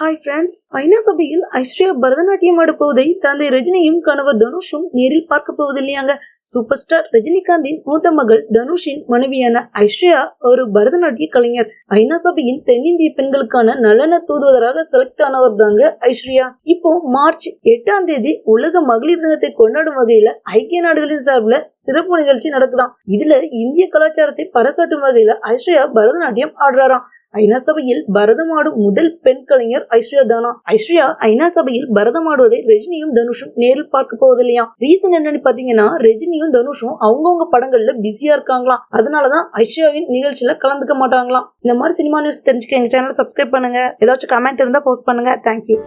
Hi friends, ஐநா சபையில் ஐஸ்வர்யா பரதநாட்டியம் ஆட போவதை தந்தை ரஜினியும் கணவர் தனுஷும் நேரில் பார்க்க போவது இல்லையாங்க. சூப்பர் ஸ்டார் ரஜினிகாந்தின் மூத்த மகள் தனுஷின் மனைவியான ஐஸ்வர்யா ஒரு பரதநாட்டிய கலைஞர். ஐநா சபையின் தென்னிந்திய பெண்களுக்கான நலன தூதுவராக செலக்ட் ஆனவர் தாங்க ஐஸ்வர்யா. இப்போ மார்ச் 8ஆம் தேதி உலக மகளிர் தினத்தை கொண்டாடும் வகையில ஐக்கிய நாடுகளின் சார்பில் சிறப்பு நிகழ்ச்சி நடக்குதாம். இதுல இந்திய கலாச்சாரத்தை பறைசாற்றும் வகையில ஐஸ்வர்யா பரதநாட்டியம் ஆடுறாராம். ஐநா சபையில் பரதம் ஆடும் முதல் பெண் கலைஞர் ஐஸ்வர்யா தானா. ஐஸ்வர்யா ஐநா சபையில் பரதம் ஆடுவதை ரஜினியும் தனுஷும் நேரில் பார்க்க போவதில்லையா. ரீசன் என்னன்னு பாத்தீங்கன்னா, ரஜினியும் தனுஷும் அவங்கவுங்க படங்கள்ல பிஸியா இருக்காங்களாம். அதனாலதான் ஐஸ்வர்யாவின் நிகழ்ச்சியில கலந்துக்க மாட்டாங்களாம். இந்த மாதிரி சினிமா நியூஸ் தெரிஞ்சுக்க எங்க சேனல் சப்ஸ்கிரைப் பண்ணுங்க. ஏதாச்சும் கமெண்ட் இருந்தா போஸ்ட் பண்ணுங்க. தேங்க்யூ.